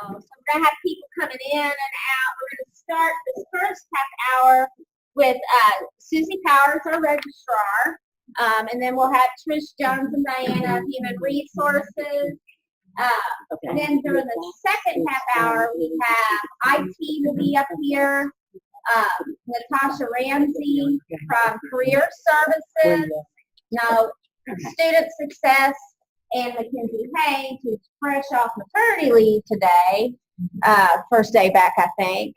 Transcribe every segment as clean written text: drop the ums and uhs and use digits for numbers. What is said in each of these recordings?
So we're going to have people coming in and out. We're going to start this first half hour with Susie Powers, our registrar, and then we'll have Trish Jones and Diana, Human Resources. And then during the second half hour, we have IT will be up here, Natasha Ramsey from Career Services, Student Success, and Mackenzie Hayes, who's fresh off maternity leave today, first day back, I think,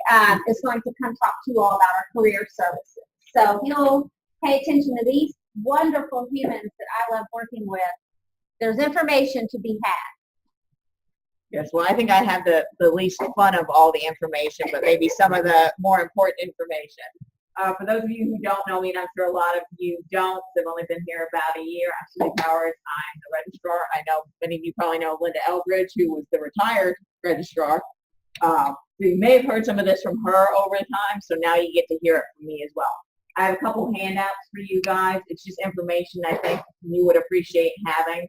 is going to come talk to you all about our career services. So you'll pay attention to these wonderful humans that I love working with. There's information to be had. Yes, well, I think I have the least fun of all the information, but maybe some of the more important information. For those of you who don't know me, and I'm sure a lot of you don't, I've only been here about a year. I'm Susie Powers. I'm the registrar. I know many of you probably know Linda Eldridge, who was the retired registrar. So you may have heard some of this from her over the time, so now you get to hear it from me as well. I have a couple handouts for you guys. It's just information I think you would appreciate having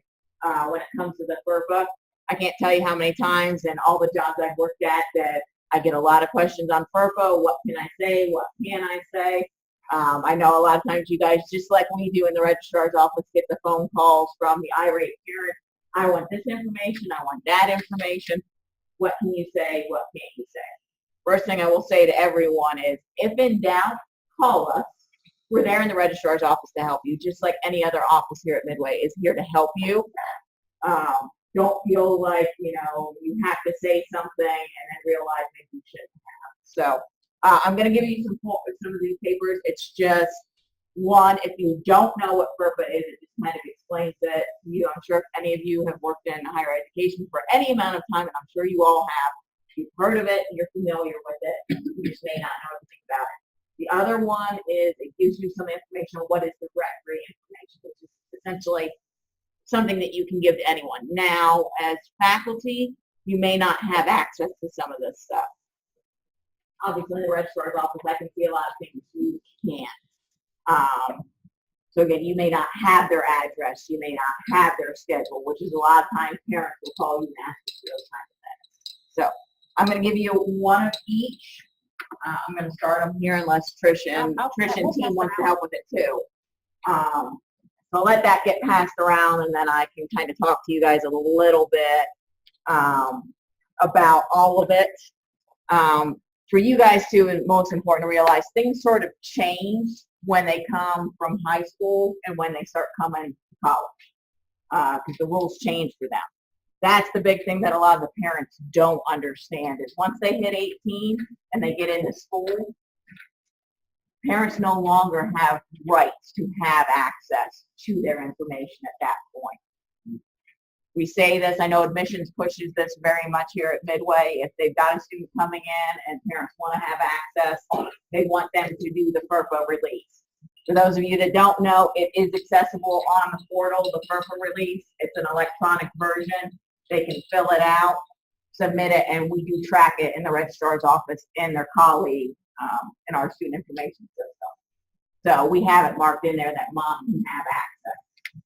when it comes to the FERPA. I can't tell you how many times in all the jobs I've worked at that I get a lot of questions on FERPA. What can I say? What can I say? I know a lot of times you guys, just like we do in the registrar's office, get the phone calls from the irate parent. I want this information. I want that information. What can you say? What can't you say? First thing I will say to everyone is, if in doubt, call us. We're there in the registrar's office to help you, just like any other office here at Midway is here to help you. Don't feel like, you have to say something and then realize maybe you shouldn't have. So I'm going to give you some of these papers. It's just one, if you don't know what FERPA is, it just kind of explains it to you. I'm sure if any of you have worked in higher education for any amount of time, and I'm sure you all have, you've heard of it and you're familiar with it, you just may not know anything about it. The other one is it gives you some information on what is the threat-free information, which is essentially something that you can give to anyone. Now, as faculty, you may not have access to some of this stuff. Obviously, in the registrar's office, I can see a lot of things you can't. So again, you may not have their address, you may not have their schedule, which is a lot of times parents will call you and ask you for those kinds of things. So I'm going to give you one of each. I'm going to start them here unless Trish and team wants to help with it too. So I'll let that get passed around, and then I can kind of talk to you guys a little bit about all of it. For you guys too, and most important to realize, things sort of change when they come from high school and when they start coming to college, because the rules change for them. That's the big thing that a lot of the parents don't understand is once they hit 18 and they get into school, parents no longer have rights to have access to their information at that point. We say this, I know admissions pushes this very much here at Midway. If they've got a student coming in and parents want to have access, they want them to do the FERPA release. For those of you that don't know, it is accessible on the portal, the FERPA release. It's an electronic version. They can fill it out, submit it, and we do track it in the registrar's office and their colleague in our student information system. So we have it marked in there that mom can have access.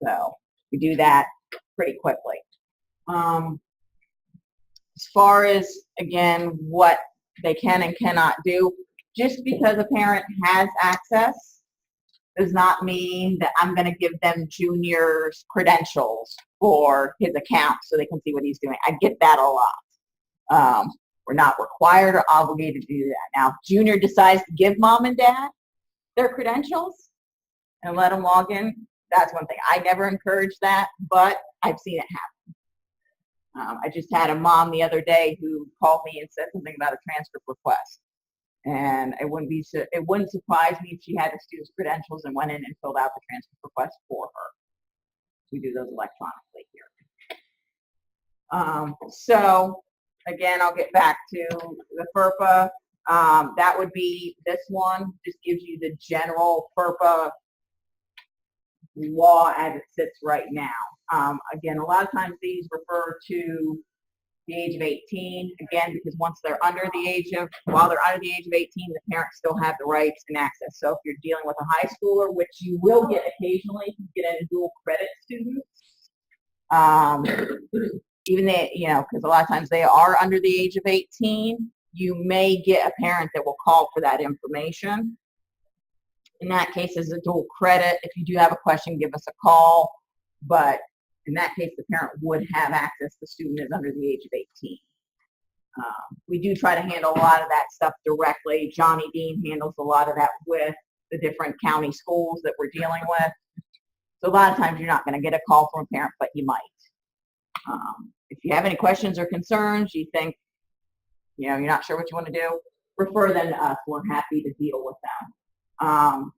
So we do that pretty quickly. As far as, again, what they can and cannot do, just because a parent has access does not mean that I'm going to give them Junior's credentials for his account so they can see what he's doing. I get that a lot. We're not required or obligated to do that. Now, if Junior decides to give mom and dad their credentials and let them log in, that's one thing. I never encourage that, but I've seen it happen. I just had a mom the other day who called me and said something about a transcript request. And it wouldn't surprise me if she had the student's credentials and went in and filled out the transcript request for her. We do those electronically here. So again, I'll get back to the FERPA. That would be this one. Just gives you the general FERPA law as it sits right now. Again, a lot of times these refer to the age of 18, again, because once they're under the age of, while they're under the age of 18, the parents still have the rights and access. So if you're dealing with a high schooler, which you will get occasionally, you get into dual credit students, even they, because a lot of times they are under the age of 18, you may get a parent that will call for that information. In that case, it's a dual credit. If you do have a question, give us a call. But in that case, the parent would have access. The student is under the age of 18. We do try to handle a lot of that stuff directly. Johnny Dean handles a lot of that with the different county schools that we're dealing with. So a lot of times you're not going to get a call from a parent, but you might. If you have any questions or concerns, you think, you're not sure what you want to do, refer them to us. We're happy to deal with them.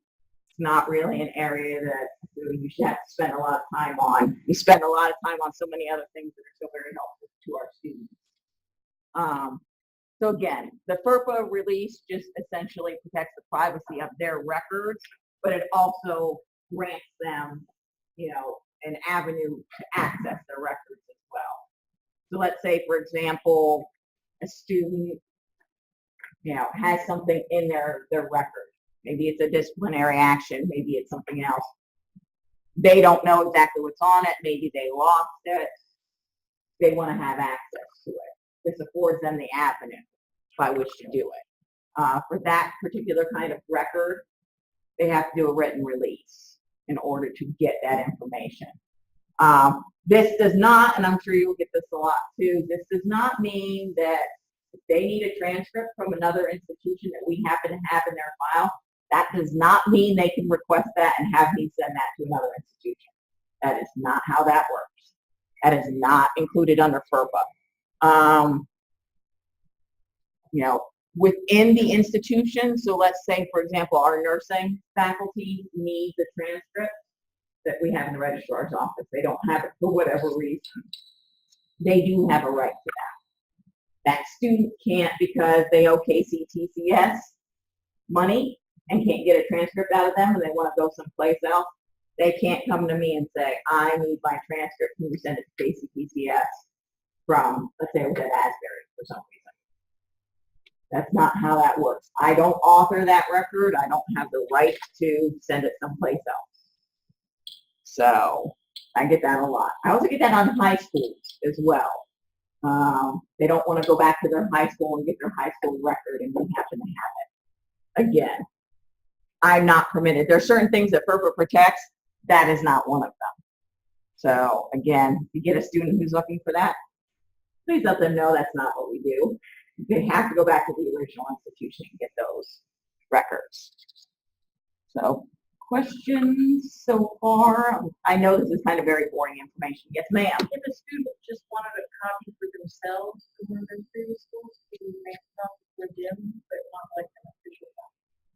It's not really an area that you should have to spend a lot of time on. We spend a lot of time on so many other things that are so very helpful to our students. So again, the FERPA release just essentially protects the privacy of their records, but it also grants them, an avenue to access their records as well. So let's say, for example, a student, has something in their record. Maybe it's a disciplinary action. Maybe it's something else. They don't know exactly what's on it. Maybe they lost it. They want to have access to it. This affords them the avenue by which to do it. For that particular kind of record, they have to do a written release in order to get that information. This does not, and I'm sure you'll get this a lot too, this does not mean that if they need a transcript from another institution that we happen to have in their file, that does not mean they can request that and have me send that to another institution. That is not how that works. That is not included under FERPA. Within the institution, so let's say, for example, our nursing faculty needs a transcript that we have in the registrar's office. They don't have it for whatever reason. They do have a right to that. That student can't, because they owe KCTCS money and can't get a transcript out of them and they want to go someplace else. They can't come to me and say, I need my transcript. Can you send it to KCTCS from, let's say it was at Asbury for some reason. That's not how that works. I don't author that record. I don't have the right to send it someplace else. So I get that a lot. I also get that on high schools as well. They don't want to go back to their high school and get their high school record, and we happen to have it. Again, I'm not permitted. There are certain things that FERPA protects. That is not one of them. So again, if you get a student who's looking for that, please let them know that's not what we do. They have to go back to the original institution and get those records. So, questions so far? I know this is kind of very boring information. Yes, ma'am. If a student just wanted a copy for themselves from one of their previous schools, can you make a copy for them, but not like an official copy?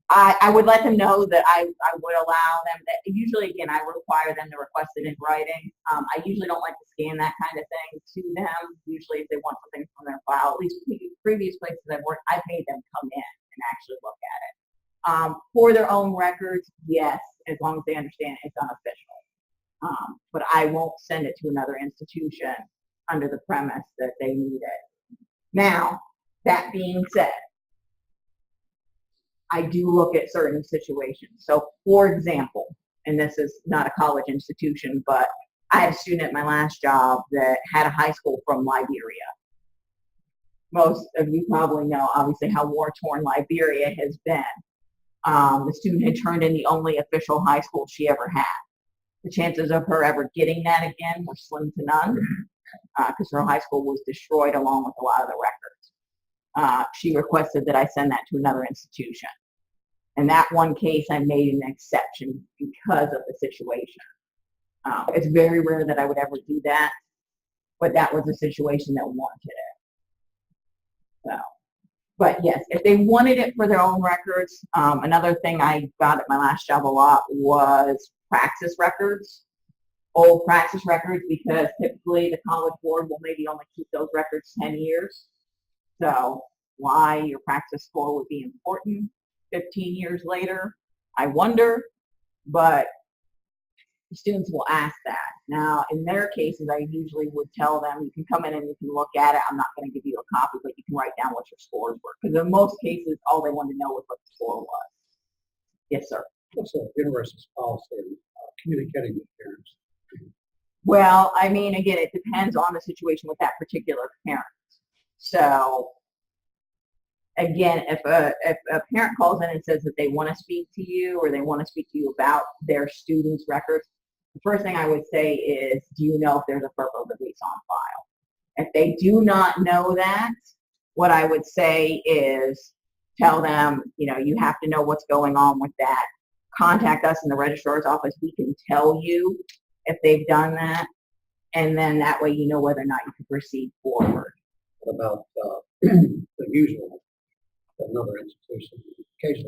I would let them know that I would allow them that. Usually, again, I require them to request it in writing. I usually don't like to scan that kind of thing to them. Usually, if they want something from their file, at least previous places I've worked, I've made them come in and actually look at it. For their own records, yes, as long as they understand it's unofficial. But I won't send it to another institution under the premise that they need it. Now, that being said, I do look at certain situations. So, for example, and this is not a college institution, but I had a student at my last job that had a high school from Liberia. Most of you probably know, obviously, how war-torn Liberia has been. The student had turned in the only official high school she ever had. The chances of her ever getting that again were slim to none, because her high school was destroyed along with a lot of the records. She requested that I send that to another institution. In that one case, I made an exception because of the situation. It's very rare that I would ever do that, but that was a situation that warranted it. So, but yes, if they wanted it for their own records, another thing I got at my last job a lot was praxis records, old praxis records, because typically the College Board will maybe only keep those records 10 years. So why your praxis score would be important 15 years later, I wonder, but students will ask that. Now, in their cases, I usually would tell them, you can come in and you can look at it. I'm not going to give you a copy, but you can write down what your scores were. Because in most cases, all they wanted to know was what the score was. Yes, sir. What's the university's policy communicating with parents? Well, I mean, again, it depends on the situation with that particular parent. So, again, if a parent calls in and says that they want to speak to you or they want to speak to you about their students' records, the first thing I would say is, do you know if there's a FERPA release on file? If they do not know that, what I would say is tell them, you have to know what's going on with that. Contact us in the registrar's office. We can tell you if they've done that, and then that way you know whether or not you can proceed forward. What about the usual, another institution, case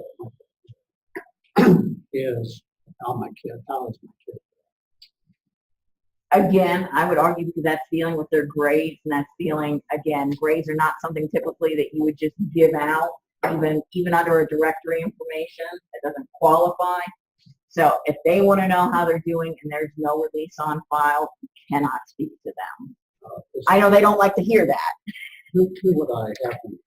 is how is my kid? Again, I would argue because that's dealing with their grades, and that's dealing, again, grades are not something typically that you would just give out, even under a directory information. It doesn't qualify. So if they want to know how they're doing and there's no release on file, you cannot speak to them. I know they don't like to hear that. Who would I have to contact?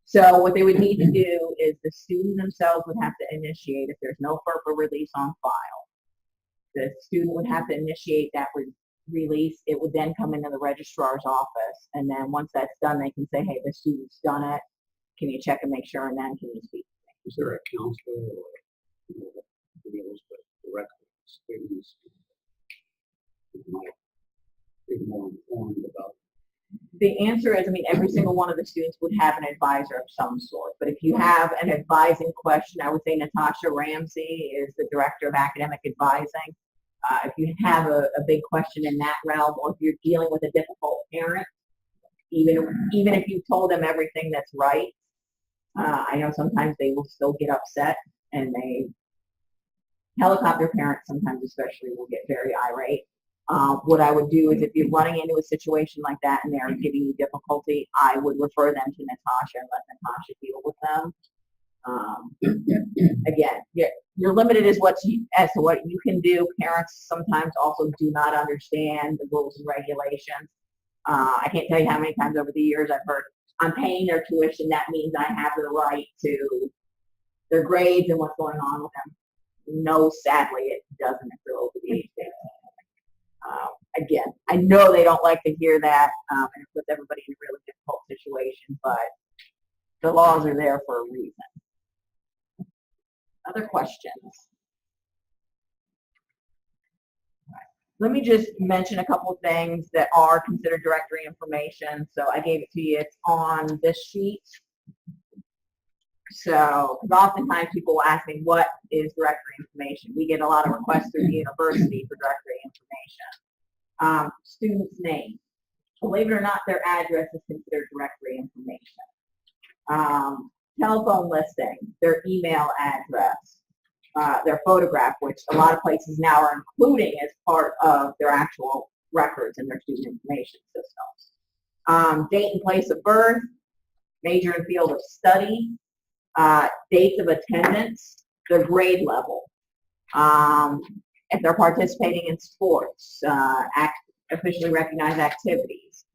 So what they would need to do is the student themselves would have to initiate, if there's no FERPA release on file, the student would have to initiate that release. It would then come into the registrar's office, and then once that's done, they can say, hey, the student's done it. Can you check and make sure, and then can you speak to me? Is there a counselor or deals with directly students who might be more informed about? The answer is, every single one of the students would have an advisor of some sort. But if you have an advising question, I would say Natasha Ramsey is the Director of Academic Advising. If you have a big question in that realm, or if you're dealing with a difficult parent, even if you told them everything that's right, I know sometimes they will still get upset, and helicopter parents sometimes especially will get very irate. What I would do is, if you're running into a situation like that and they're giving you difficulty, I would refer them to Natasha and let Natasha deal with them. Again, you're limited as to what you can do. Parents sometimes also do not understand the rules and regulations. I can't tell you how many times over the years I've heard, I'm paying their tuition, that means I have the right to their grades and what's going on with them. No, sadly, it doesn't if they're over the age of 18. Again, I know they don't like to hear that, and it puts everybody in a really difficult situation, but the laws are there for a reason. Other questions? Let me just mention a couple of things that are considered directory information. So I gave it to you. It's on this sheet. So, because oftentimes people will ask me, what is directory information? We get a lot of requests through the university for directory information. Student's name. Believe it or not, their address is considered directory information. Telephone listing, their email address, their photograph, which a lot of places now are including as part of their actual records in their student information systems. Date and place of birth, major and field of study, dates of attendance, their grade level, if they're participating in sports, officially recognized activities,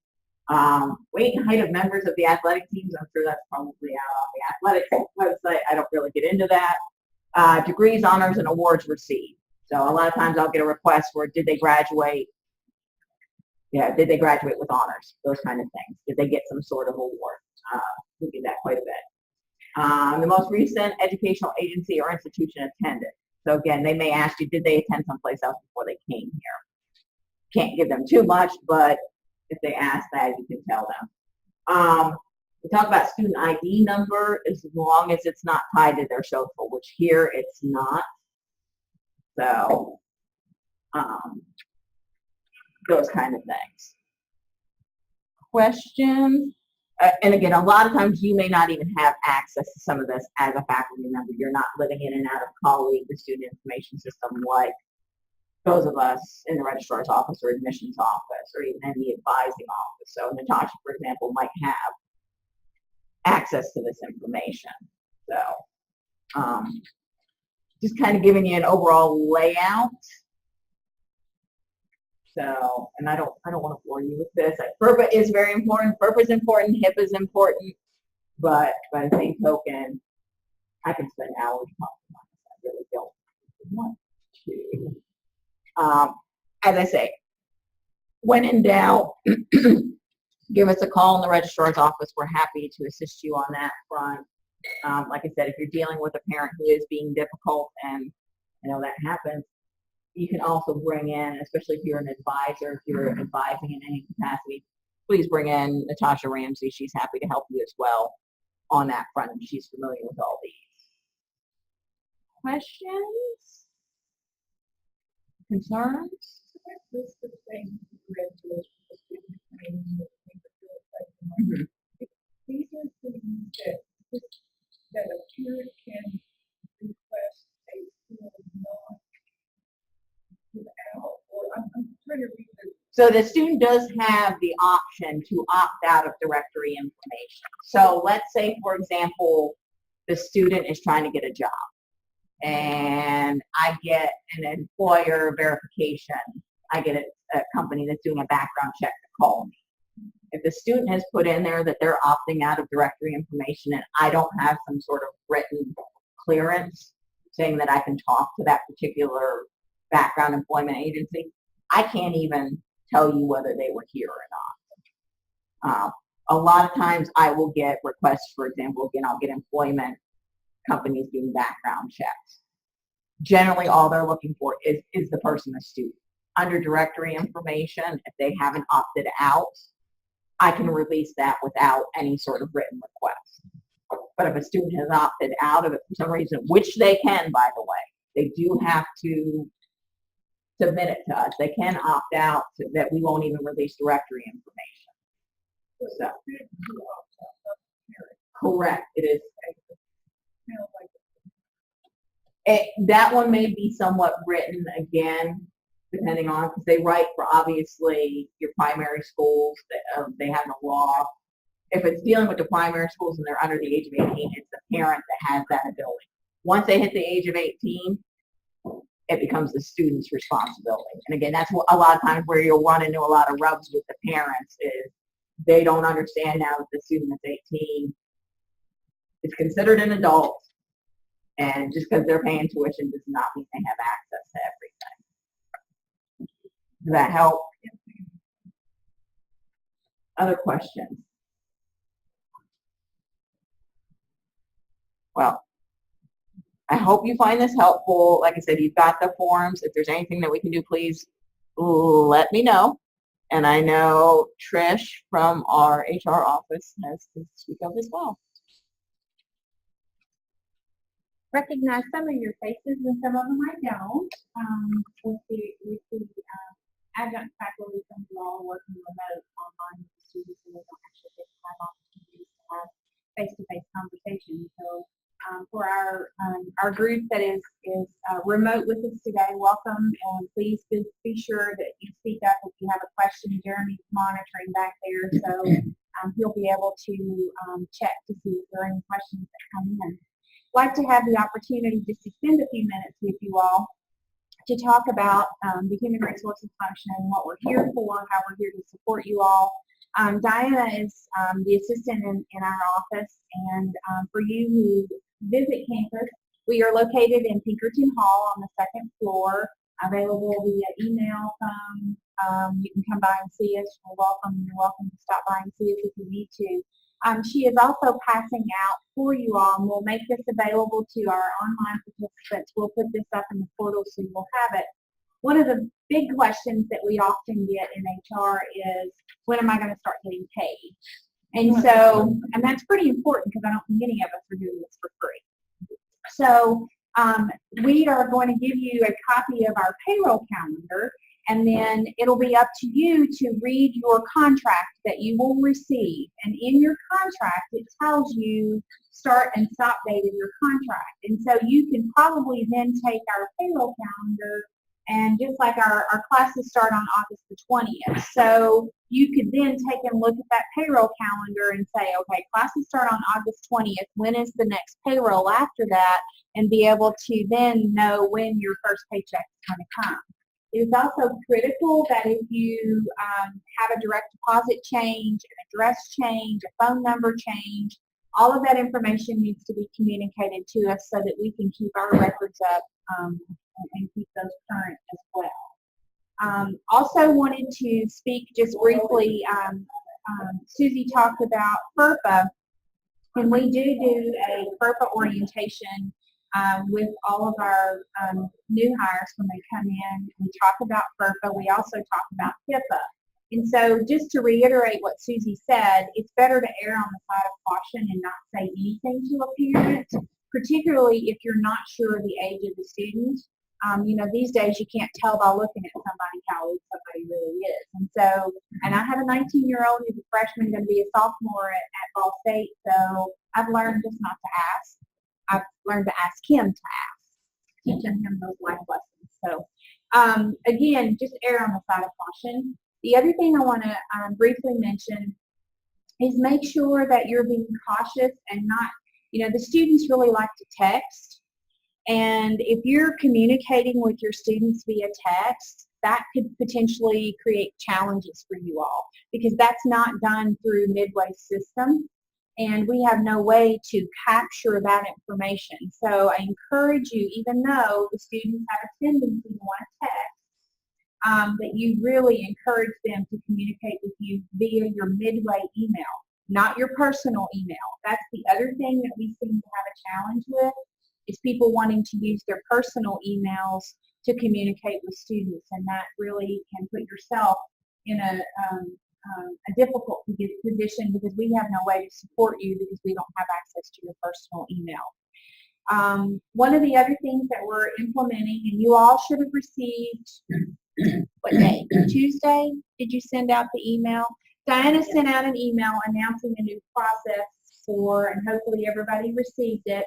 weight and height of members of the athletic teams. I'm sure that's probably out on the athletics website. I don't really get into that. Degrees, honors, and awards received. So a lot of times I'll get a request for, did they graduate? Yeah, did they graduate with honors? Those kind of things. Did they get some sort of award? We get that quite a bit. The most recent educational agency or institution attended. So again, they may ask you, did they attend someplace else before they came here? Can't give them too much, but if they ask that, you can tell them. We talk about student ID number as long as it's not tied to their social, which here it's not. So, those kind of things. Questions? And again, a lot of times you may not even have access to some of this as a faculty member. You're not living in and out of colleague, the student information system, like those of us in the registrar's office or admissions office or even in the advising office. So Natasha, for example, might have access to this information. So just kind of giving you an overall layout. So, and I don't want to bore you with this. FERPA is very important. FERPA is important. HIPAA is important. But by the same token, I can spend hours talking about this. I really don't want to. as I say, when in doubt, give us a call in the registrar's office. We're happy to assist you on that front. Like I said, if you're dealing with a parent who is being difficult, and I know that happens, you can also bring in, especially if you're an advisor, if you're advising in any capacity, please bring in Natasha Ramsey. She's happy to help you as well on that front, and she's familiar with all these. Questions? Concerns? List of things you read to us for the student training that we were doing. These are things that a parent can request a school not give out, or I'm trying to read the. So the student does have the option to opt out of directory information. So let's say, for example, the student is trying to get a job, and I get an employer verification. I get a company that's doing a background check to call me. If the student has put in there that they're opting out of directory information, and I don't have some sort of written clearance saying that I can talk to that particular background employment agency, I can't even tell you whether they were here or not. A lot of times I will get requests, for example, again, I'll get employment companies doing background checks. Generally, all they're looking for is the person a student. Under directory information, if they haven't opted out, I can release that without any sort of written request. But if a student has opted out of it for some reason, which they can, by the way, they do have to submit it to us. They can opt out so that we won't even release directory information. So, correct, it is. That one may be somewhat written again, depending on, because they write for obviously your primary schools. They have the law. If it's dealing with the primary schools and they're under the age of 18, it's the parent that has that ability. Once they hit the age of 18, it becomes the student's responsibility. And again, that's a lot of times where you'll run into a lot of rubs with the parents is they don't understand now that the student is 18 is considered an adult, and just because they're paying tuition does not mean they have access to everything. Does that help? Other questions? Well, I hope you find this helpful. Like I said, you've got the forms. If there's anything that we can do, please let me know. And I know Trish from our HR office has to speak up as well. Recognize some of your faces and some of them I don't. With the adjunct faculty, some of you all are working remote online with the students, and they don't actually get to have opportunities to have face-to-face conversations. So for our group that is remote with us today, welcome, and please be sure that you speak up if you have a question. Jeremy's monitoring back there, so he'll be able to check to see if there are any questions that come in. I'd like to have the opportunity just to spend a few minutes with you all to talk about the human resources function, what we're here for, how we're here to support you all. Diana is the assistant in our office, and for you who visit campus, we are located in Pinkerton Hall on the second floor, available via email, phone. You can come by and see us. You're welcome to stop by and see us if you need to. She is also passing out for you all, and we'll make this available to our online participants. We'll put this up in the portal so you'll have it. One of the big questions that we often get in HR is, when am I going to start getting paid? And so, and that's pretty important because I don't think any of us are doing this for free. So we are going to give you a copy of our payroll calendar, and then it'll be up to you to read your contract that you will receive. And in your contract, it tells you start and stop date of your contract. And so you can probably then take our payroll calendar, and just like our classes start on August the 20th. So you could then take and look at that payroll calendar and say, okay, classes start on August 20th. When is the next payroll after that? And be able to then know when your first paycheck is going to come. It is also critical that if you have a direct deposit change, an address change, a phone number change, all of that information needs to be communicated to us so that we can keep our records up and keep those current as well. Also wanted to speak just briefly, Susie talked about FERPA, and we do a FERPA orientation with all of our new hires when they come in. We talk about FERPA. We also talk about HIPAA. And so just to reiterate what Susie said, it's better to err on the side of caution and not say anything to a parent, particularly if you're not sure of the age of the student. These days you can't tell by looking at somebody how old somebody really is. And so, and I have a 19-year-old who's a freshman, going to be a sophomore at Ball State, so I've learned just not to ask. I've learned to ask him to ask, teaching him those life lessons. So, again, just err on the side of caution. The other thing I want to briefly mention is make sure that you're being cautious and not, the students really like to text. And if you're communicating with your students via text, that could potentially create challenges for you all because that's not done through Midway's system. And we have no way to capture that information. So I encourage you, even though the students have a tendency to want to text, that you really encourage them to communicate with you via your Midway email, not your personal email. That's the other thing that we seem to have a challenge with, is people wanting to use their personal emails to communicate with students, and that really can put yourself in a difficult position because we have no way to support you because we don't have access to your personal email. One of the other things that we're implementing, and you all should have received, what day? Tuesday? Did you send out the email? Diana sent out an email announcing a new process for, and hopefully everybody received it.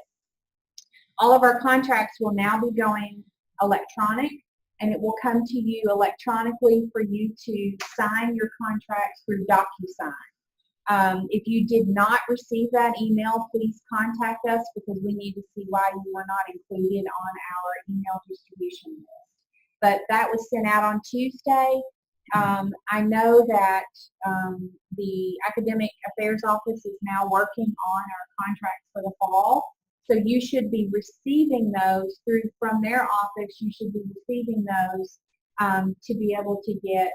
All of our contracts will now be going electronic, and it will come to you electronically for you to sign your contracts through DocuSign. If you did not receive that email, please contact us because we need to see why you were not included on our email distribution list. But that was sent out on Tuesday. I know that the Academic Affairs Office is now working on our contracts for the fall. So you should be receiving those from their office. You should be receiving those to be able to get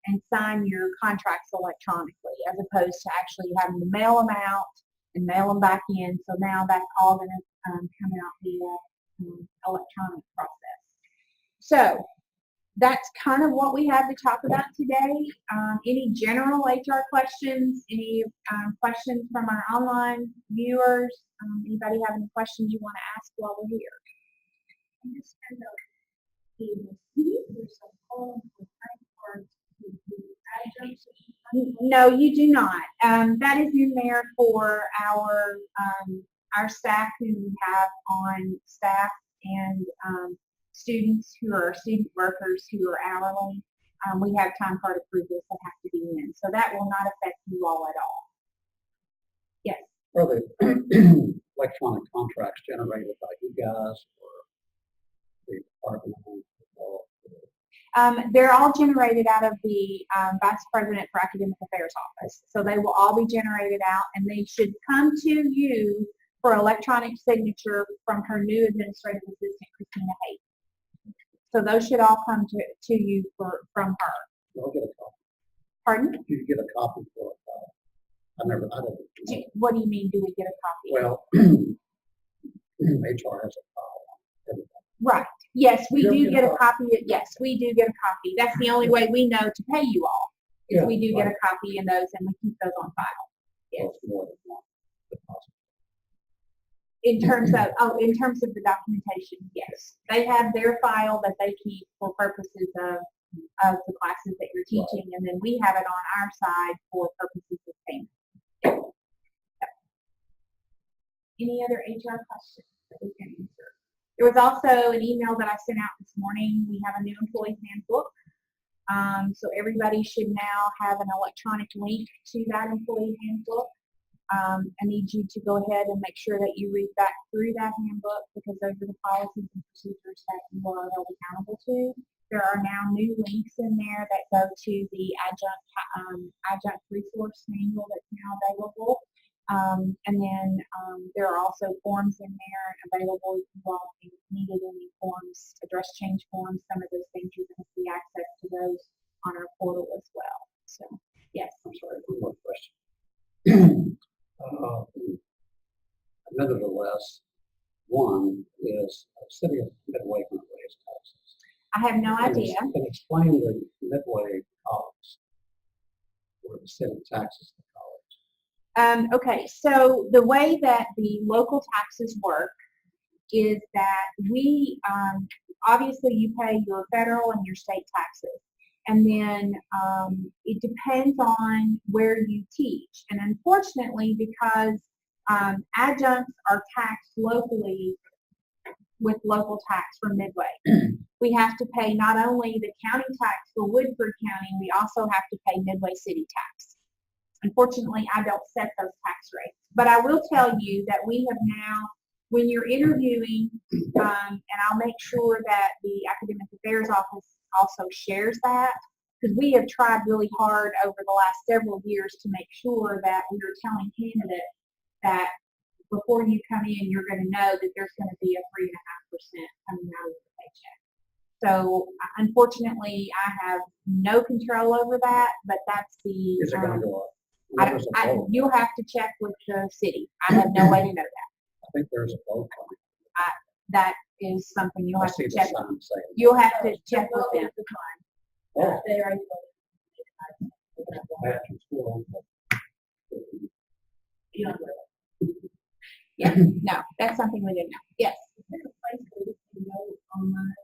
and sign your contracts electronically, as opposed to actually having to mail them out and mail them back in. So now that's all going to come out via electronic process. So that's kind of what we have to talk about today. Any general HR questions? Any questions from our online viewers? Anybody have any questions you want to ask while we're here? I'm just kind of there's some form for time cards. No, you do not. That is in there for our staff who we have on staff and students who are student workers who are hourly. We have time card approvals that have to be in. So that will not affect you all at all. Yes. Are the electronic contracts generated by you guys or the department? They're all generated out of the Vice President for Academic Affairs office. So they will all be generated out, and they should come to you for electronic signature from her new administrative assistant, Christina Hayes. So those should all come to you from her. I'll get a copy. Pardon? Do you get a copy for it? I don't. What do you mean, do we get a copy? Well, HR has a file on everything. Right. Yes, we You do get a copy. Yes, we do get a copy. That's the only way we know to pay you all. Is we do get a copy in those, and we keep those on file. Yes. More than one deposit. In terms of the documentation, yes, they have their file that they keep for purposes of the classes that you're teaching, and then we have it on our side for purposes of payment. Any other HR questions that we can answer? There was also an email that I sent out this morning. We have a new employee handbook. So everybody should now have an electronic link to that employee handbook. I need you to go ahead and make sure that you read back through that handbook because those are the policies and procedures that you are held accountable to. There are now new links in there that go to the adjunct resource manual that's now available. And then there are also forms in there available if you all needed any forms, address change forms, some of those things you're going to see access to those on our portal as well. So, yes. I'm sorry, one more question. Nevertheless, one is city of Midway going to raise taxes. I have no idea. Can explain the Midway college or the city taxes the college. Okay, so the way that the local taxes work is that we, obviously you pay your federal and your state taxes. And then it depends on where you teach. And unfortunately, because adjuncts are taxed locally with local tax from Midway, we have to pay not only the county tax for Woodford County, we also have to pay Midway city tax. Unfortunately, I don't set those tax rates. But I will tell you that we have now, when you're interviewing, and I'll make sure that the Academic Affairs Office also shares that, because we have tried really hard over the last several years to make sure that we are telling candidates that before you come in, you're going to know that there's going to be a 3.5% coming out of the paycheck. So unfortunately, I have no control over that, but that's the. Is it going to go up? You'll have to check with the city. I have no way to know that. I think there's a vote on it. That is something you'll I have see to the check. sign saying. You'll have to check with them. Oh. They are. Back to school. Yeah, no, that's something we didn't know. Yes. Is there a place where we can go online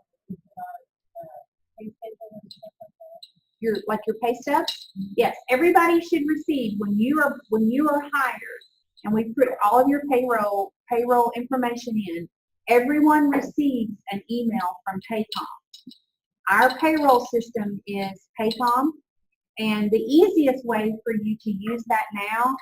Your pay stubs? Yes, everybody should receive when you are hired, and we put all of your payroll information in. Everyone receives an email from Paycom. Our payroll system is Paycom, and the easiest way for you to use that now,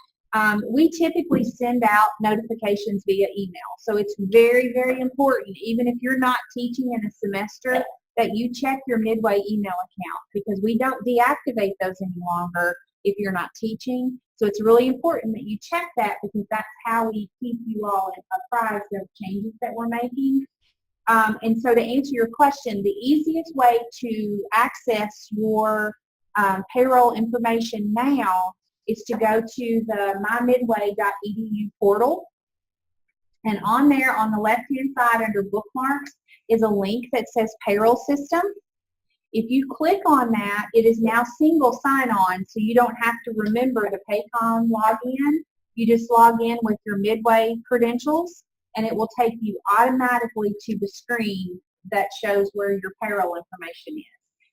we typically send out notifications via email. So it's very, very important, even if you're not teaching in a semester, that you check your Midway email account, because we don't deactivate those any longer if you're not teaching. So it's really important that you check that, because that's how we keep you all apprised of changes that we're making. And so to answer your question, the easiest way to access your payroll information now is to go to the mymidway.edu portal. And on there, on the left-hand side under bookmarks, is a link that says payroll system. If you click on that, it is now single sign-on, so you don't have to remember the Paycom login. You just log in with your Midway credentials, and it will take you automatically to the screen that shows where your payroll information is.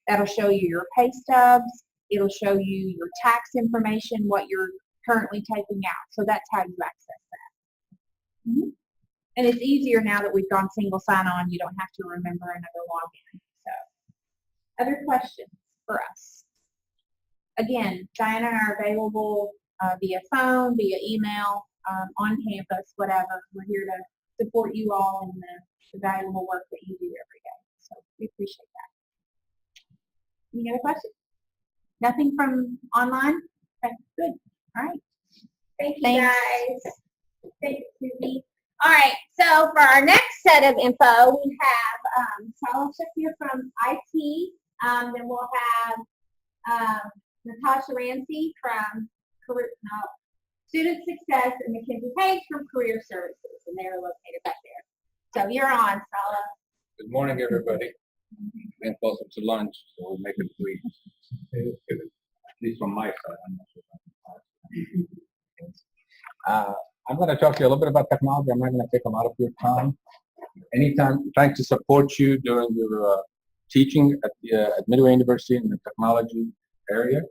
That'll show you your pay stubs. It'll show you your tax information, what you're currently taking out. So that's how you access that. Mm-hmm. And it's easier now that we've gone single sign-on. You don't have to remember another login. So, other questions for us? Again, Diana and I are available via phone, via email, on campus, whatever. We're here to support you all in the valuable work that you do every day. So we appreciate that. Any other questions? Nothing from online? Okay, good. All right. Thank you, Thanks. guys. Thank you, Susie. All right, so for our next set of info, we have Salisha here from IT. Then we'll have Natasha Ramsey from Student Success, and Mackenzie Page from Career Services, and they're located back there. So you're on, Sala. Good morning, everybody. Getting closer to lunch, so we'll make it brief. At least from my side, I'm not sure. I'm going to talk to you a little bit about technology. I'm not going to take a lot of your time. Anytime trying to support you during your teaching at Midway University in the technology area.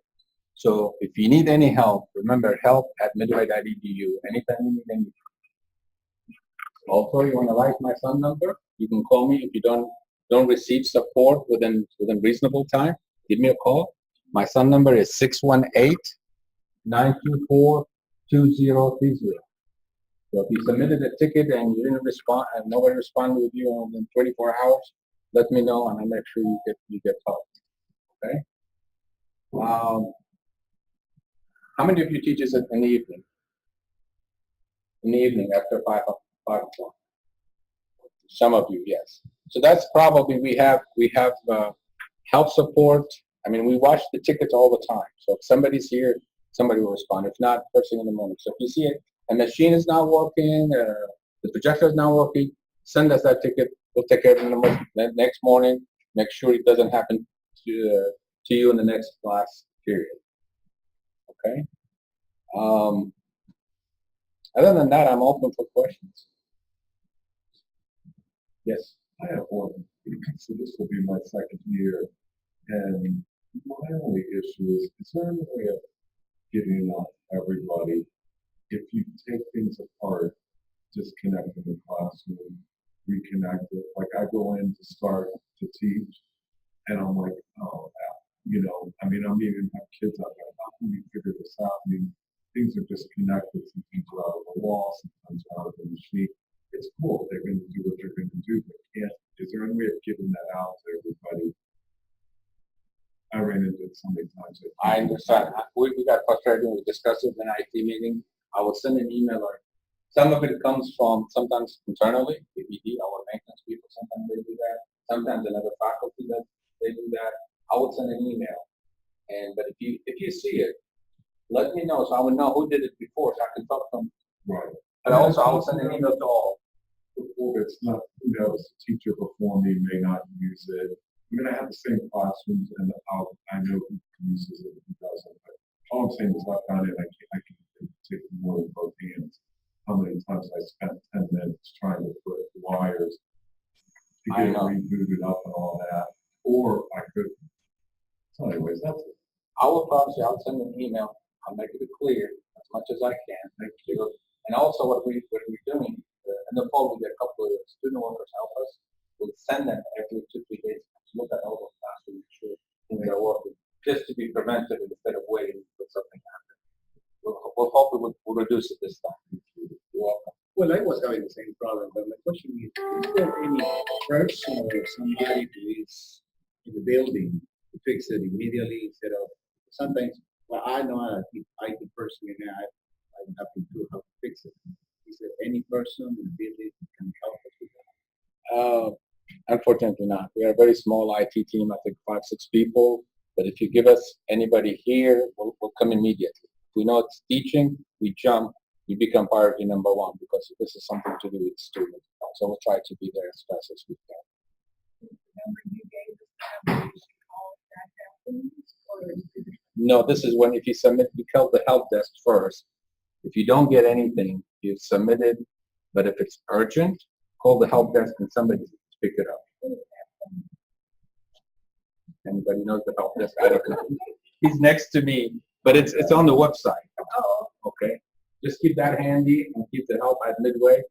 So if you need any help, remember help@midway.edu. Anytime you need anything. Also, you want to write my phone number? You can call me if you don't receive support within reasonable time. Give me a call. My phone number is 618-924-2030. So if you submitted a ticket and you didn't respond, and nobody responded with you within 24 hours, let me know, and I'll make sure you get help. Okay. How many of you teachers in the evening? in the evening after 5 o'clock. Some of you, yes. So that's probably, we have help support. I mean, we watch the tickets all the time. So if somebody's here, somebody will respond. If not, first thing in the morning. So if you see it, a machine is not working, the projector is not working, send us that ticket. We'll take care of it in the next morning. Make sure it doesn't happen to you in the next class period. Okay. Other than that, I'm open for questions. Yes. I have one. So this will be my second year, and my only issue is there any way of getting out everybody if you take things apart, disconnect in the classroom, reconnect it? Like I go in to start to teach, and I'm like, oh, you know, I mean, I'm even have kids out there. How can we figure this out? I mean, things are disconnected. Sometimes are out of the wall, sometimes are out of the machine. It's cool. They're going to do what they're going to do, but is there any way of getting that out to everybody? I ran into it so many times. I understand. We got frustrated when we discussed it in an IT meeting. I will send an email, or some of it comes from sometimes internally, AFDI, our maintenance people, sometimes they do that. Sometimes another faculty that they do that. I will send an email. But if you see it, let me know so I will know who did it before, so I can talk to them. Right. But also I will send an email to all. It's not, you know, the teacher before me may not use it. I mean, I have the same classrooms, and I know who uses it and who doesn't. But all I'm saying is, I found it. I can take more than both hands. How many times I spent 10 minutes trying to put wires to get it rebooted up and all that, or I could. So, anyways, that's it. I will promise you, I'll send an email. I'll make it clear as much as I can. Thank you. And also, what we're doing in the fall, we get a couple of student workers help us. We'll send them every 2-3 days to look at all those classes to make sure things are working, just to be preventive instead of waiting for something to happen. We'll hope we'll reduce it this time. You're welcome. Well, I was having the same problem, but my question is there any person or somebody who is in the building to fix it immediately instead of sometimes, well, I know an IT person and I'm happy to help fix it. Is there any person in the building who can help us with that? Unfortunately not. We are a very small IT team, I think 5-6 people. But if you give us anybody here, we'll come immediately. If we know it's teaching, we jump, we become priority number one because this is something to do with students. So we'll try to be there as fast as we can. No, this is when if you submit, you call the help desk first. If you don't get anything, you submit it. But if it's urgent, call the help desk and somebody pick it up. Anybody knows the help desk? I don't know. He's next to me, but it's on the website. Oh. Okay. Just keep that handy and keep the help at Midway.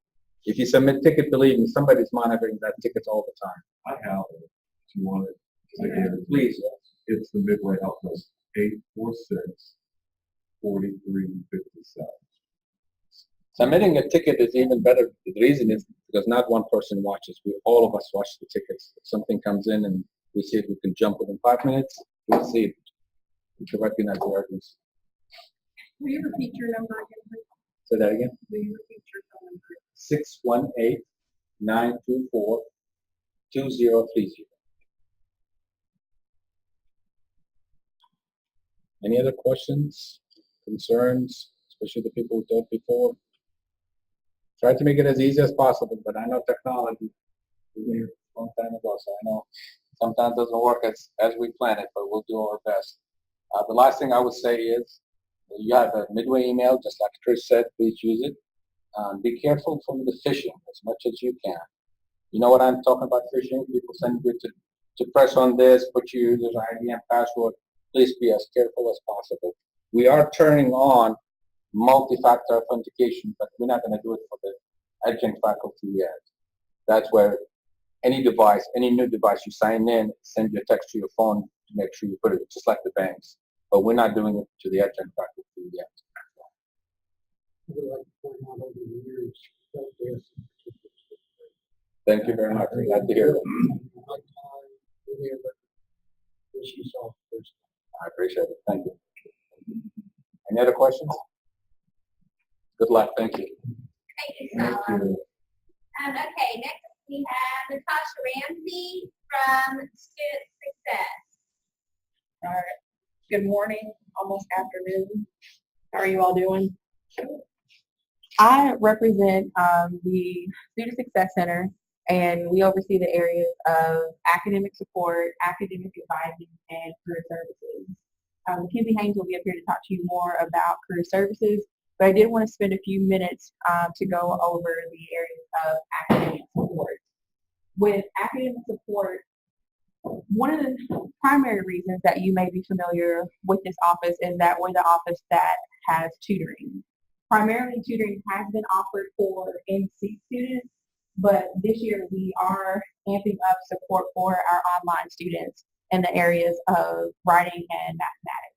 If you submit ticket, believe me, somebody's monitoring that tickets all the time. I have it. If you want it, Please. It's the Midway Help Desk, 846-4357. Submitting a ticket is even better. The reason is because not one person watches. All of us watch the tickets. If something comes in and we see it, we can jump within 5 minutes. We'll see it. We can recognize the urgency. Will you repeat your number again, please? Say that again. Will you repeat your phone number? 618-924-2030. Any other questions, concerns, especially the people who talked before? Try to make it as easy as possible, but I know technology is here a long time ago, so I know sometimes it doesn't work as we plan it, but we'll do our best. The last thing I would say is, you have a Midway email, just like Chris said, please use it. Be careful from the phishing as much as you can. You know what I'm talking about, phishing? People send you to press on this, put your user's ID and password. Please be as careful as possible. We are turning on multi-factor authentication, but we're not going to do it for the adjunct faculty yet. That's where any device, any new device you sign in, send you a text to your phone to make sure you put it, just like the banks. But we're not doing it to the adjunct faculty yet. Thank you very much. Glad to hear that. I appreciate it. Thank you. Any other questions? Good luck. Thank you. you. Thank you. Okay, next we have Natasha Ramsey from Student Success. All right. Good morning, almost afternoon. How are you all doing? I represent the Student Success Center, and we oversee the areas of academic support, academic advising, and career services. Mackenzie Haynes will be up here to talk to you more about career services, but I did want to spend a few minutes to go over the areas of academic support. With academic support, one of the primary reasons that you may be familiar with this office is that we're the office that has tutoring. Primarily, tutoring has been offered for NC students, but this year we are amping up support for our online students in the areas of writing and mathematics.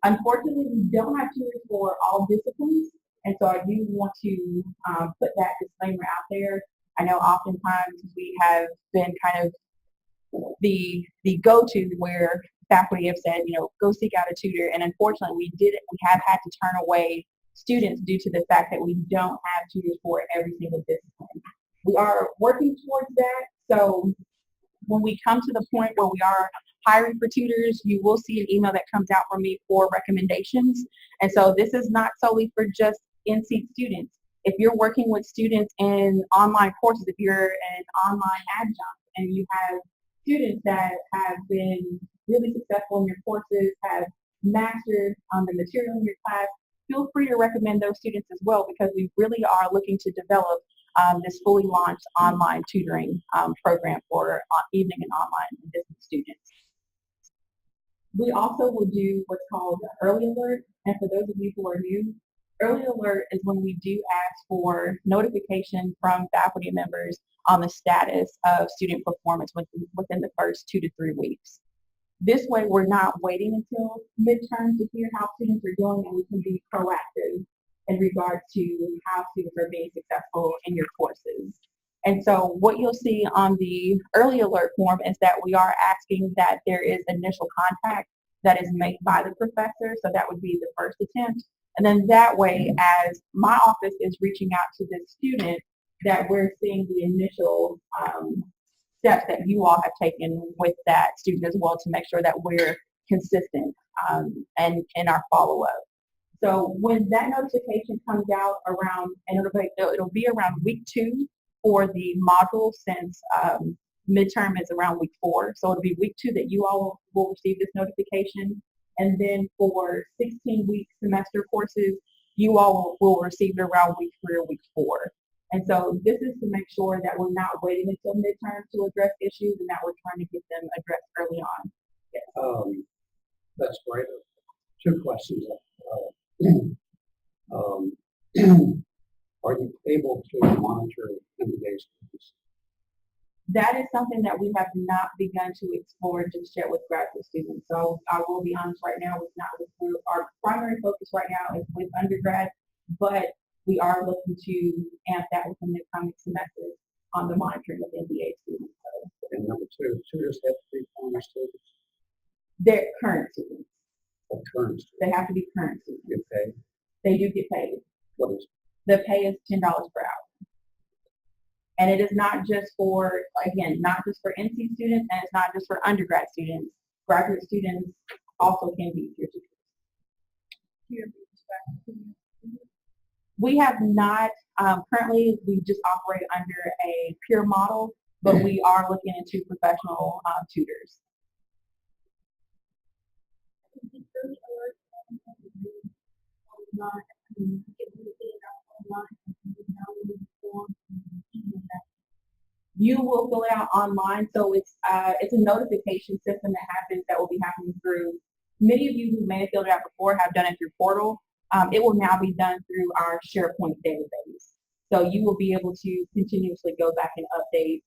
Unfortunately, we don't have tutors for all disciplines, and so I do want to put that disclaimer out there. I know oftentimes we have been kind of the go-to where faculty have said, go seek out a tutor, and unfortunately we have had to turn away students due to the fact that we don't have tutors for every single discipline. We are working towards that, so when we come to the point where we are hiring for tutors, you will see an email that comes out from me for recommendations, and so this is not solely for just NC students. If you're working with students in online courses, if you're an online adjunct and you have students that have been really successful in your courses, have mastered the material in your class, feel free to recommend those students as well, because we really are looking to develop this fully launched online tutoring program for evening and online and distance students. We also will do what's called early alert, and for those of you who are new, early alert is when we do ask for notification from faculty members on the status of student performance within the first 2 to 3 weeks. This way, we're not waiting until midterm to hear how students are doing, and we can be proactive in regard to how students are being successful in your courses. And so what you'll see on the early alert form is that we are asking that there is initial contact that is made by the professor, so that would be the first attempt. And then that way, as my office is reaching out to the student, that we're seeing the initial steps that you all have taken with that student as well to make sure that we're consistent and in our follow-up. So when that notification comes out around, and it'll be around week 2 for the module, since midterm is around week 4. So it'll be week 2 that you all will receive this notification. And then for 16-week semester courses, you all will receive it around week 3 or week 4. And so this is to make sure that we're not waiting until midterm to address issues, and that we're trying to get them addressed early on. Yes. That's great. 2 questions. Are you able to monitor MBA students? That is something that we have not begun to explore just yet with graduate students. So I will be honest right now, it's not with our primary focus right now is with undergrad, but we are looking to amp that within the coming semesters on the monitoring of MBA students. So, And number 2, tutors have to be former students they're current students. or current students. They have to be current students. Get paid. They do get paid. What is The pay is $10 per hour. And it is not just for, again, not just for NC students, and it's not just for undergrad students. Graduate students also can be peer tutors. We have not, currently we just operate under a peer model, but we are looking into professional tutors. You will fill it out online, so it's a notification system that will be happening through. Many of you who may have filled it out before have done it through portal. It will now be done through our SharePoint database. So you will be able to continuously go back and update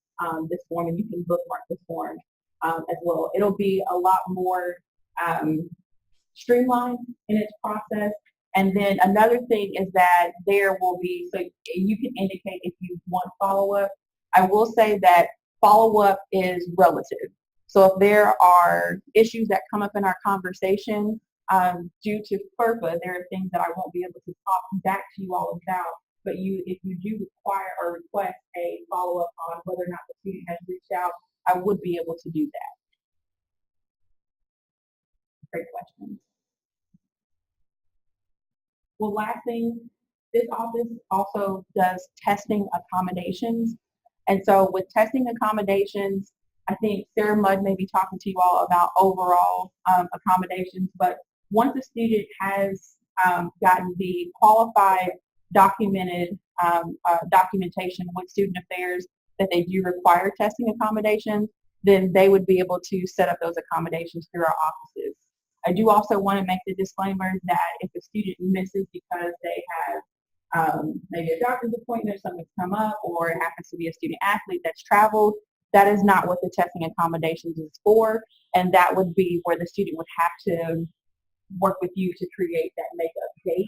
this form, and you can bookmark this form as well. It'll be a lot more streamlined in its process. And then another thing is that there will be, so you can indicate if you want follow-up. I will say that follow-up is relative. So if there are issues that come up in our conversation due to FERPA, there are things that I won't be able to talk back to you all about but if you do require or request a follow-up on whether or not the student has reached out, I would be able to do that. Great question. Well, last thing, this office also does testing accommodations. And so with testing accommodations, I think Sarah Mudd may be talking to you all about overall accommodations, but once a student has gotten the qualified documented documentation with student affairs that they do require testing accommodations, then they would be able to set up those accommodations through our offices. I do also want to make the disclaimer that if a student misses because they have maybe a doctor's appointment, something's come up, or it happens to be a student athlete that's traveled, that is not what the testing accommodations is for, and that would be where the student would have to work with you to create that makeup date.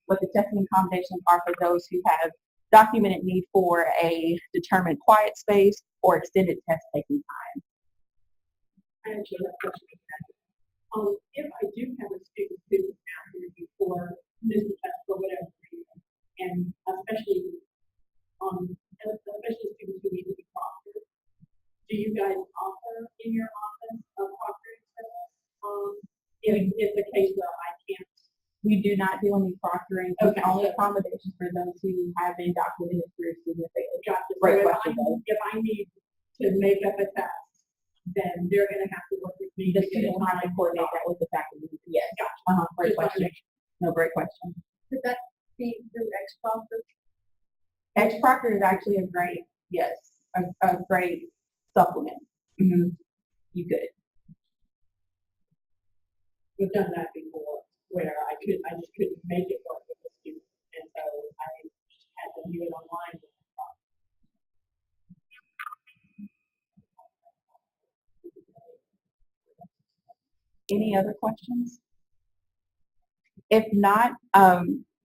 What the testing accommodations are for those who have documented need for a determined quiet space or extended test taking time. I actually have a question. If I do have a student who is out here before missing test for whatever reason, and especially students who need to be proctored, do you guys offer in your office a proctoring service? If it's a case where I can't. We do not do any proctoring. Okay. Only accommodations for those who have been documented through student affairs. Gotcha. Great So question, if I need to make up a test, then they're going to have to work with me. The to get student it will have to coordinate that with the faculty. Yes. Gotcha. Great Just wanted to question. No, great question. Could that be through X-Proctor? X-Proctor is actually a great, yes, a great supplement. You could. We've done that before, where I just couldn't make it work with the student, and so I just had to do it online. Any other questions? If not,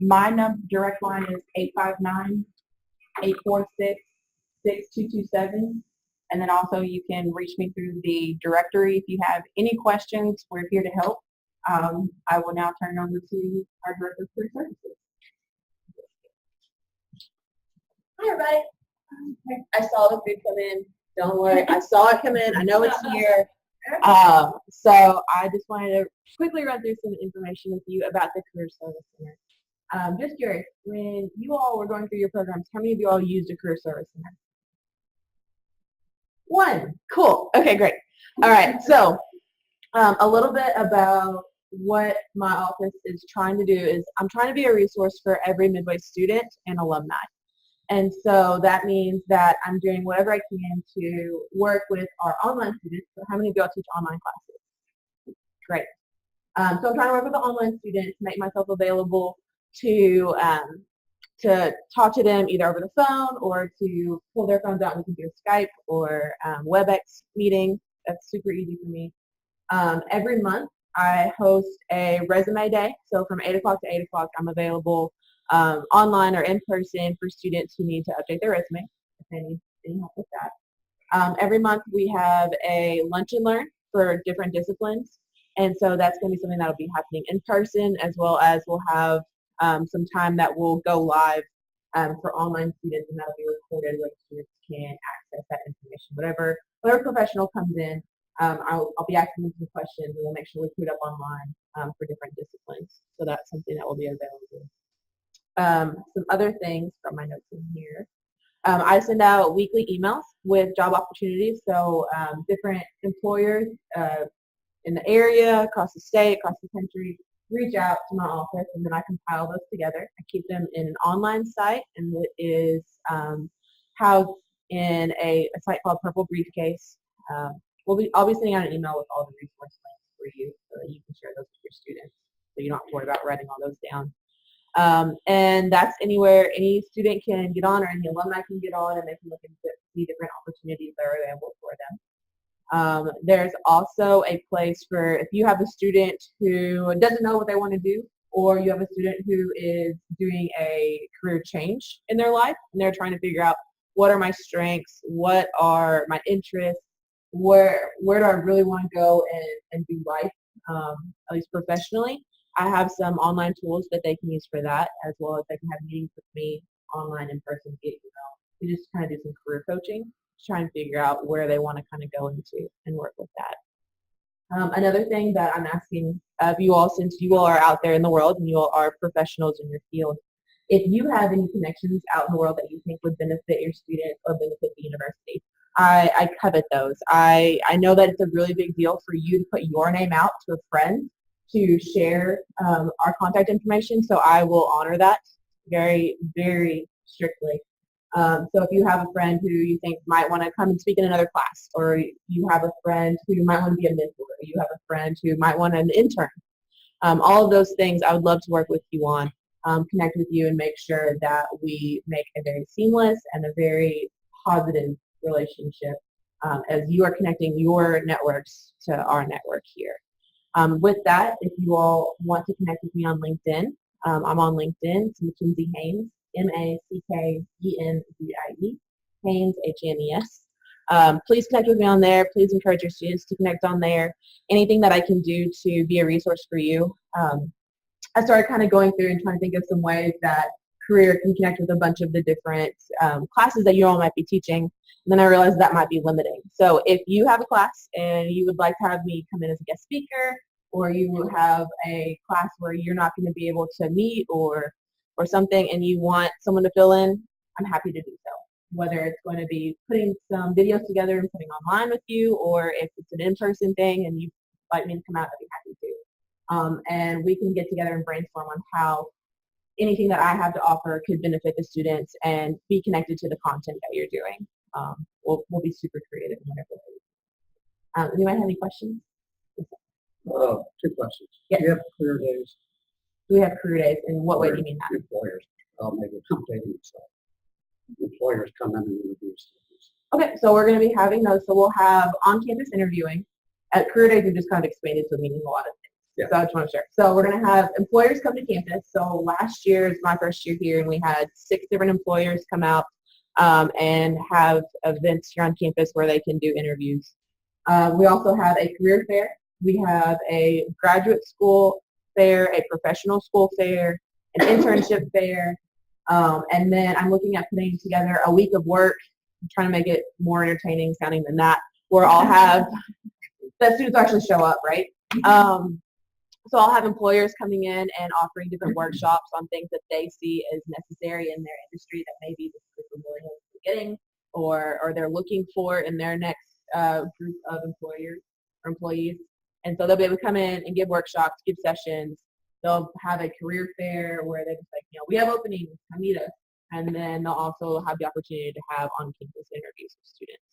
my direct line is 859-846-6227. And then also you can reach me through the directory if you have any questions. We're here to help. I will now turn it over to our Director of Career Services. Hi, everybody. I saw the food come in. Don't worry. I saw it come in. I know it's here. So I just wanted to quickly run through some information with you about the Career Service Center. Just curious, when you all were going through your programs, how many of you all used a Career Service Center? One. Cool. Okay, great. All right. So a little bit about what my office is trying to do is I'm trying to be a resource for every Midway student and alumni. And so that means that I'm doing whatever I can to work with our online students. So how many of y'all teach online classes? Great. So I'm trying to work with the online students, make myself available to talk to them either over the phone or to pull their phones out and we can do a Skype or WebEx meeting. That's super easy for me. Every month I host a resume day. So from 8 o'clock to 8 o'clock I'm available online or in person for students who need to update their resume if they need any help with that. Every month we have a lunch and learn for different disciplines. And so that's going to be something that will be happening in person, as well as we'll have some time that will go live for online students, and that'll be recorded where students can access that information. Whatever professional comes in, I'll be asking them some questions, and we'll make sure we put it up online for different disciplines. So that's something that will be available. Some other things from my notes in here. I send out weekly emails with job opportunities, so different employers in the area, across the state, across the country, reach out to my office, and then I compile those together. I keep them in an online site, and it is housed in a site called Purple Briefcase. I'll be sending out an email with all the resource links for you so that you can share those with your students, so you don't have to worry about writing all those down. And that's anywhere any student can get on or any alumni can get on, and they can look and see different opportunities that are available for them. There's also a place for if you have a student who doesn't know what they want to do, or you have a student who is doing a career change in their life and they're trying to figure out what are my strengths, what are my interests, where do I really want to go and do life, at least professionally. I have some online tools that they can use for that, as well as they can have meetings with me online, in-person, we just kind of do some career coaching to try and figure out where they want to kind of go into and work with that. Another thing that I'm asking of you all, since you all are out there in the world and you all are professionals in your field, if you have any connections out in the world that you think would benefit your students or benefit the university, I covet those. I know that it's a really big deal for you to put your name out to a friend to share our contact information, so I will honor that very, very strictly. So if you have a friend who you think might want to come and speak in another class, or you have a friend who might want to be a mentor, or you have a friend who might want an intern, all of those things I would love to work with you on, connect with you and make sure that we make a very seamless and a very positive relationship as you are connecting your networks to our network here. With that, if you all want to connect with me on LinkedIn, I'm on LinkedIn. It's Mackenzie Haynes, M-A-C-K-E-N-Z-I-E, Haynes, H-A-N-E-S. Please connect with me on there. Please encourage your students to connect on there. Anything that I can do to be a resource for you. I started kind of going through and trying to think of some ways that career can connect with a bunch of the different classes that you all might be teaching. And then I realized that might be limiting. So if you have a class and you would like to have me come in as a guest speaker, or you have a class where you're not going to be able to meet or something and you want someone to fill in, I'm happy to do so. Whether it's going to be putting some videos together and putting online with you, or if it's an in-person thing and you like me to come out, I'd be happy to. And we can get together and brainstorm on how anything that I have to offer could benefit the students and be connected to the content that you're doing. We'll be super creative in whatever way. Anybody have any questions? Two questions. Yes. Do you have career days? Do we have career days? In what way do you mean that? Employers, maybe accommodating stuff. Employers come in and interview students. Okay, so we're going to be having those. So we'll have on-campus interviewing. At career days, we've just kind of expanded to meaning a lot of things. Yeah. So I just want to share. So we're going to have employers come to campus. So last year is my first year here, and we had 6 different employers come out and have events here on campus where they can do interviews. We also have a career fair. We have a graduate school fair, a professional school fair, an internship fair, and then I'm looking at putting together a week of work. I'm trying to make it more entertaining sounding than that, where I'll have that students actually show up, right? So I'll have employers coming in and offering different workshops on things that they see as necessary in their industry that maybe the millennials are getting or they're looking for in their next group of employers or employees. And so they'll be able to come in and give workshops, give sessions. They'll have a career fair where they're just like, we have openings, come meet us. And then they'll also have the opportunity to have on-campus interviews with students.